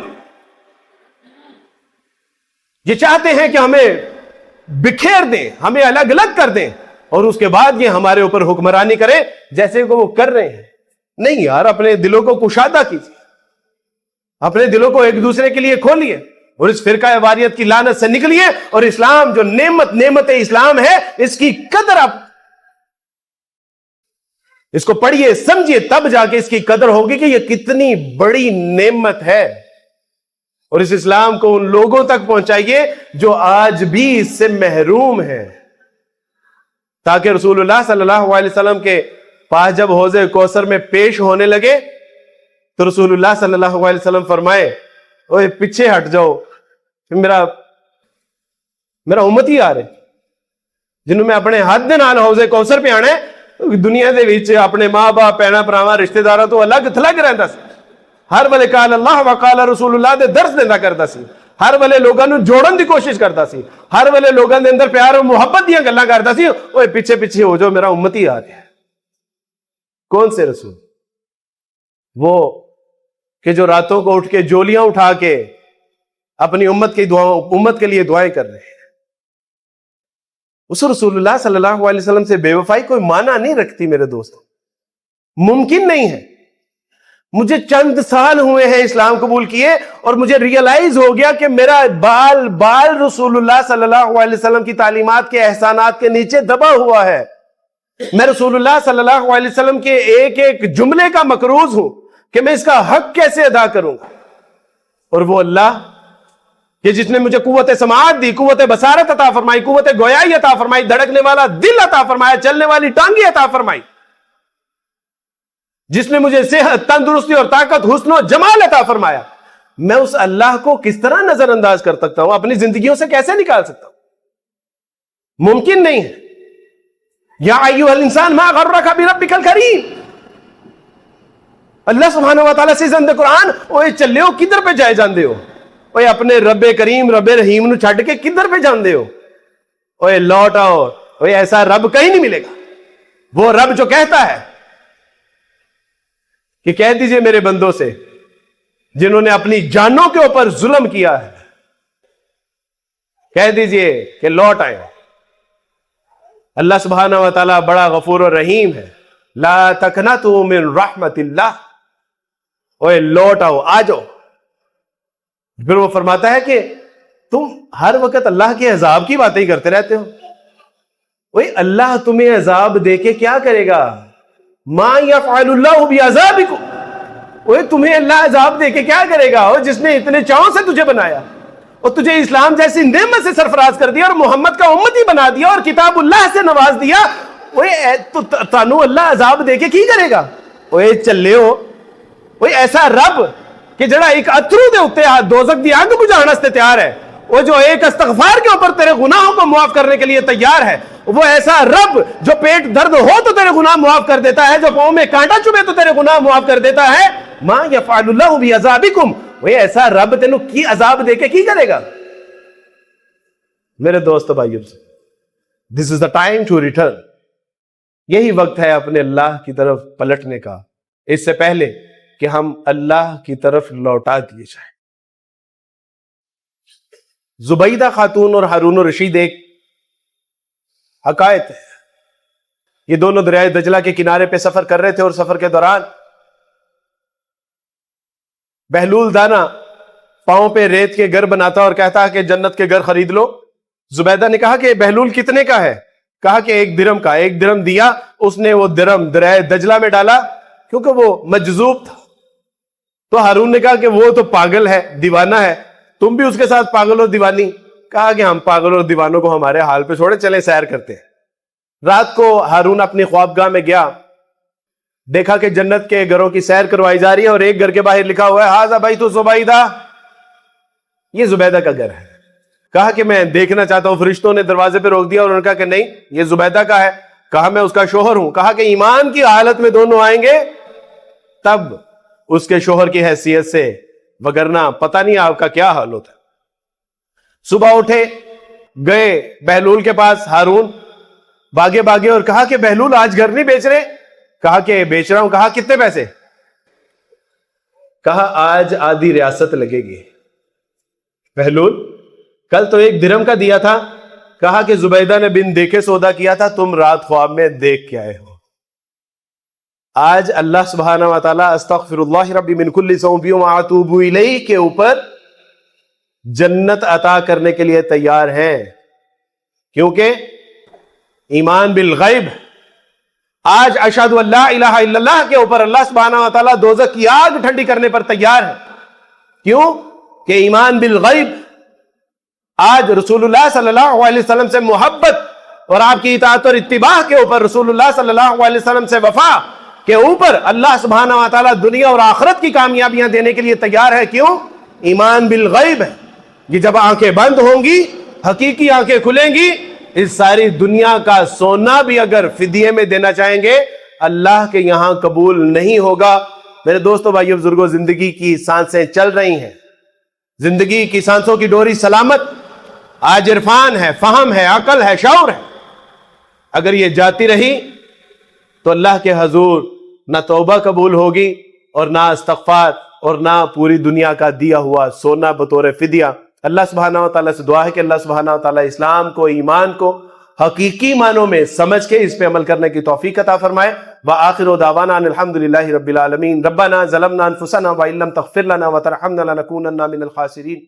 یہ چاہتے ہیں کہ ہمیں بکھیر دیں، ہمیں الگ الگ کر دیں، اور اس کے بعد یہ ہمارے اوپر حکمرانی کریں جیسے کہ وہ کر رہے ہیں۔ نہیں یار، اپنے دلوں کو کشادہ کیجیے، اپنے دلوں کو ایک دوسرے کے لیے کھولیے، اور اس فرقہ واریت کی لعنت سے نکلیے، اور اسلام جو نعمت اسلام ہے اس کی قدر آپ اس کو پڑھیے سمجھیے، تب جا کے اس کی قدر ہوگی کہ یہ کتنی بڑی نعمت ہے۔ اور اس اسلام کو ان لوگوں تک پہنچائیے جو آج بھی اس سے محروم ہیں، تاکہ رسول اللہ صلی اللہ علیہ وسلم کے پاس جب حوض کوثر میں پیش ہونے لگے تو رسول اللہ صلی اللہ علیہ وسلم فرمائے، اوے پیچھے ہٹ جاؤ، میرا امتی آ رہے جنہوں میں اپنے ہاتھ دے نال حوض کوثر پہ آنے۔ دنیا دے وچ اپنے ماں باپ بہناں بھراواں رشتہ داراں تو الگ تھلگ رہندا سی، ہر ویلے قال اللہ وقال رسول اللہ دے درس دیندا کردا سی، ہر ویلے لوگاں نوں جوڑن دی کوشش کردا سی، ہر ویلے لوگاں دے اندر پیار اور محبت دیاں گلاں کردا سی۔ اوے پیچھے پیچھے ہو جاؤ، میرا امتی آ رہا ہے۔ کون سے رسول؟ وہ کہ جو راتوں کو اٹھ کے جولیاں اٹھا کے اپنی امت کے لیے دعائیں کر رہے ہیں۔ اس رسول اللہ صلی اللہ علیہ وسلم سے بے وفائی کوئی معنی نہیں رکھتی میرے دوست، ممکن نہیں ہے۔ مجھے چند سال ہوئے ہیں اسلام قبول کیے، اور مجھے ریئلائز ہو گیا کہ میرا بال رسول اللہ صلی اللہ علیہ وسلم کی تعلیمات کے احسانات کے نیچے دبا ہوا ہے۔ میں رسول اللہ صلی اللہ علیہ وسلم کے ایک ایک جملے کا مقروض ہوں کہ میں اس کا حق کیسے ادا کروں گا۔ اور وہ اللہ کہ جس نے مجھے قوت سماعت دی، قوت بصارت عطا فرمائی، قوت گویائی عطا فرمائی، دھڑکنے والا دل عطا فرمایا، چلنے والی ٹانگیں عطا فرمائی، جس نے مجھے صحت، تندرستی اور طاقت، حسن و جمال عطا فرمایا، میں اس اللہ کو کس طرح نظر انداز کر سکتا ہوں؟ اپنی زندگیوں سے کیسے نکال سکتا ہوں؟ ممکن نہیں ہے۔ یا ایھا الانسان ما غرک بربک الکریم، اللہ سبحانہ و تعالیٰ سے زندہ قرآن، اوے چلے ہو کدھر پہ جائے جاندے ہو؟ اوے اپنے رب کریم رب رحیم نو چھڈ کے کدھر پہ جاندے ہو؟ اوے لوٹ آؤ، اوے ایسا رب کہیں نہیں ملے گا۔ وہ رب جو کہتا ہے کہ کہہ دیجئے میرے بندوں سے جنہوں نے اپنی جانوں کے اوپر ظلم کیا ہے، کہہ دیجئے کہ لوٹ آئے۔ اللہ سبحانہ و تعالیٰ بڑا غفور و رحیم ہے۔ لا تقنطوا من رحمت اللہ، اوے لوٹ آؤ، آ جاؤ۔ پھر وہ فرماتا ہے کہ تم ہر وقت اللہ کے عذاب کی باتیں ہی کرتے رہتے ہو۔ اوے اللہ تمہیں عذاب دے کے کیا کرے گا؟ ما یفعل اللہ بعذابکم، اوے تمہیں اللہ عذاب دے کے کیا کرے گا؟ اور جس نے اتنے چاؤں سے تجھے بنایا اور تجھے اسلام جیسی نعمت سے سرفراز کر دیا اور محمد کا امتی بنا دیا اور کتاب اللہ سے نواز دیا، تانو اللہ عذاب دے کے کی کرے گا؟ اوے چلے ہو کوئی ایسا رب کہ جڑا ایک اترو دے اتے دوزخ دی آگ بجھانا سے تیار ہے، وہ جو ایک استغفار کے اوپر تیرے گناہوں کو معاف کرنے کے لیے تیار ہے، وہ ایسا رب جو پیٹ درد ہو تو تیرے گناہ معاف کر دیتا ہے، جو پاؤں میں کانٹا چبھے تو تیرے گناہ معاف کر دیتا ہے، ما یفعل اللہ بعذابکم، وہ ایسا رب تینوں کی عذاب دے کے کی کرے گا؟ میرے دوست بھائیو، this is the time to return، یہی وقت ہے اپنے اللہ کی طرف پلٹنے کا، اس سے پہلے کہ ہم اللہ کی طرف لوٹا دیے جائیں۔ زبیدہ خاتون اور ہارون الرشید ایک حکایت ہے، یہ دونوں دریائے دجلہ کے کنارے پہ سفر کر رہے تھے، اور سفر کے دوران بہلول دانا پاؤں پہ ریت کے گھر بناتا اور کہتا کہ جنت کے گھر خرید لو۔ زبیدہ نے کہا کہ بہلول کتنے کا ہے؟ کہا کہ 1 درہم کا۔ 1 درہم دیا، اس نے وہ درہم دریائے دجلہ میں ڈالا کیونکہ وہ مجذوب تھا۔ تو ہارون نے کہا کہ وہ تو پاگل ہے، دیوانہ ہے، تم بھی اس کے ساتھ پاگل اور دیوانی۔ کہا کہ ہم پاگل اور دیوانوں کو ہمارے حال پہ چھوڑے، چلیں سیر کرتے ہیں۔ رات کو ہارون اپنی خوابگاہ میں گیا، دیکھا کہ جنت کے گھروں کی سیر کروائی جا رہی ہے، اور ایک گھر کے باہر لکھا ہوا ہے ھذا بیت زبیدہ، یہ زبیدہ کا گھر ہے۔ کہا کہ میں دیکھنا چاہتا ہوں۔ فرشتوں نے دروازے پہ روک دیا اور انہوں نے کہا کہ نہیں، یہ زبیدہ کا ہے۔ کہا میں اس کا شوہر ہوں۔ کہا کہ ایمان کی حالت میں دونوں آئیں گے تب اس کے شوہر کی حیثیت سے، وگرنہ پتہ نہیں آپ کا کیا حال ہوتا ہے۔ صبح اٹھے، گئے بہلول کے پاس، ہارون بھاگے بھاگے اور کہا کہ بہلول آج گھر نہیں بیچ رہے؟ کہا کہ بیچ رہا ہوں۔ کہا کتنے پیسے؟ کہا آج آدھی ریاست لگے گی۔ بہلول کل تو 1 درہم کا دیا تھا۔ کہا کہ زبیدہ نے بن دیکھے سودا کیا تھا، تم رات خواب میں دیکھ کے آئے ہو۔ آج اللہ سبحانہ وتعالی استغفر اللہ ربی من کل ذنب واتوب الیہ کے اوپر جنت عطا کرنے کے لیے تیار ہیں، کیونکہ ایمان بالغیب۔ آج اشہد ان لا الہ الا اللہ کے اوپر اللہ سبحانہ وتعالی دوزخ کی آگ ٹھنڈی کرنے پر تیار ہے۔ کیوں؟ کہ ایمان بالغیب۔ آج رسول اللہ صلی اللہ علیہ وسلم سے محبت اور آپ کی اطاعت اور اتباع کے اوپر، رسول اللہ صلی اللہ علیہ وسلم سے وفا کے اوپر اللہ سبحانہ وتعالی دنیا اور آخرت کی کامیابیاں دینے کے لیے تیار ہے۔ کیوں؟ ایمان بالغیب ہے۔ یہ جب آنکھیں بند ہوں گی، حقیقی آنکھیں کھلیں گی، اس ساری دنیا کا سونا بھی اگر فدیے میں دینا چاہیں گے، اللہ کے یہاں قبول نہیں ہوگا۔ میرے دوستو، بھائیو، بزرگوں، زندگی کی سانسیں چل رہی ہیں، زندگی کی سانسوں کی ڈوری سلامت۔ آج عرفان ہے، فہم ہے، عقل ہے، شعور ہے۔ اگر یہ جاتی رہی تو اللہ کے حضور نہ توبہ قبول ہوگی اور نہ استغفار اور نہ پوری دنیا کا دیا ہوا سونا بطور فدیہ۔ اللہ سبحانہ وتعالی سے دعا ہے کہ اللہ سبحانہ وتعالی اسلام کو، ایمان کو حقیقی معنوں میں سمجھ کے اس پہ عمل کرنے کی توفیق عطا فرمائے۔ وآخر دعوانا ان الحمدللہ رب العالمین۔ ربنا ظلمنا انفسنا وان لم تغفر لنا وترحمنا لنکونن من الخاسرین۔